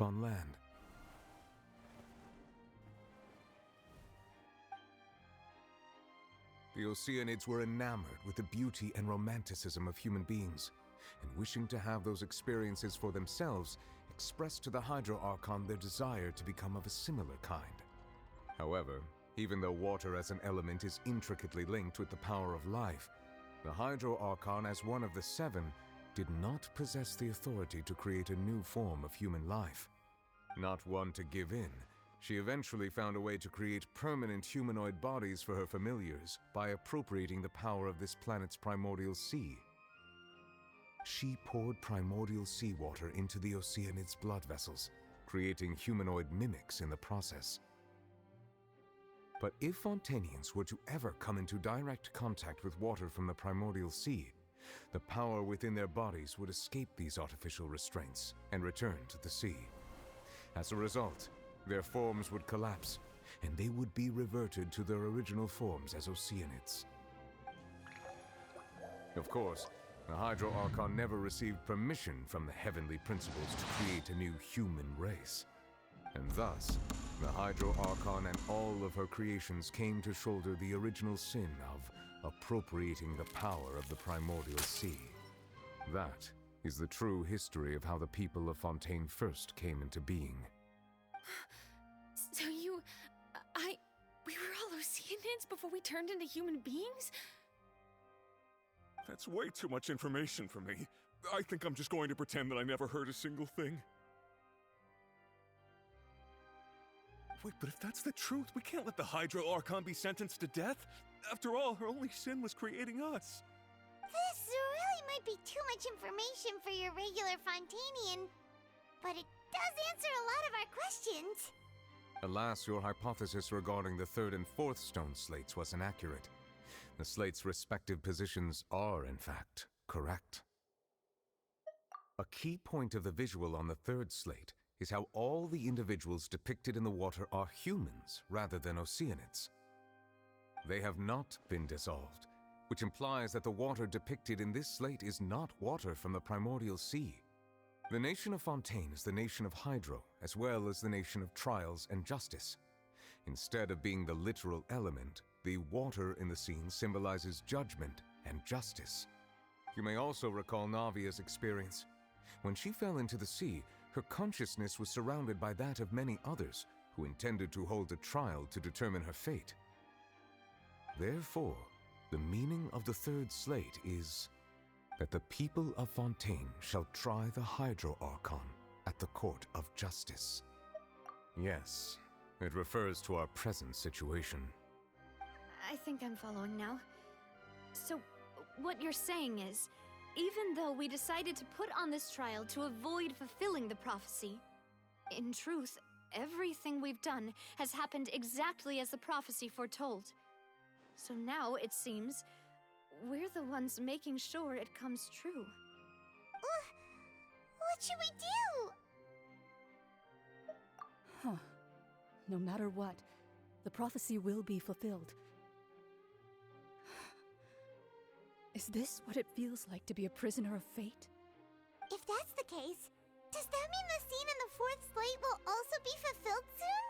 on land. The Oceanids were enamored with the beauty and romanticism of human beings, and wishing to have those experiences for themselves, expressed to the Hydro Archon their desire to become of a similar kind. However, even though water as an element is intricately linked with the power of life, the Hydro Archon, as one of the seven, did not possess the authority to create a new form of human life. Not one to give in, she eventually found a way to create permanent humanoid bodies for her familiars by appropriating the power of this planet's primordial sea. She poured primordial seawater into the Oceanids' blood vessels, creating humanoid mimics in the process. But if Fontanians were to ever come into direct contact with water from the primordial sea, the power within their bodies would escape these artificial restraints and return to the sea. As a result, their forms would collapse, and they would be reverted to their original forms as Oceanids. Of course, the Hydro Archon never received permission from the heavenly principles to create a new human race. And thus, the Hydro Archon and all of her creations came to shoulder the original sin of appropriating the power of the primordial sea. That is the true history of how the people of Fontaine first came into being. So we were all Oceanids before we turned into human beings? That's way too much information for me. I think I'm just going to pretend that I never heard a single thing. Wait, but if that's the truth, we can't let the Hydro Archon be sentenced to death. After all, her only sin was creating us. This really might be too much information for your regular Fontanian, but it does answer a lot of our questions. Alas, your hypothesis regarding the third and fourth stone slates was inaccurate. The slates' respective positions are, in fact, correct. A key point of the visual on the third slate is how all the individuals depicted in the water are humans rather than Oceanids. They have not been dissolved, which implies that the water depicted in this slate is not water from the primordial sea. The nation of Fontaine is the nation of Hydro, as well as the nation of trials and justice. Instead of being the literal element, the water in the scene symbolizes judgment and justice. You may also recall Navia's experience. When she fell into the sea, her consciousness was surrounded by that of many others who intended to hold a trial to determine her fate. Therefore, the meaning of the third slate is that the people of Fontaine shall try the Hydro Archon at the court of justice. Yes, it refers to our present situation. I think I'm following now. So, what you're saying is, even though we decided to put on this trial to avoid fulfilling the prophecy, in truth, everything we've done has happened exactly as the prophecy foretold. So now, it seems, we're the ones making sure it comes true. What should we do? No matter what, the prophecy will be fulfilled. Is this what it feels like to be a prisoner of fate? If that's the case, does that mean the scene in the fourth slate will also be fulfilled soon?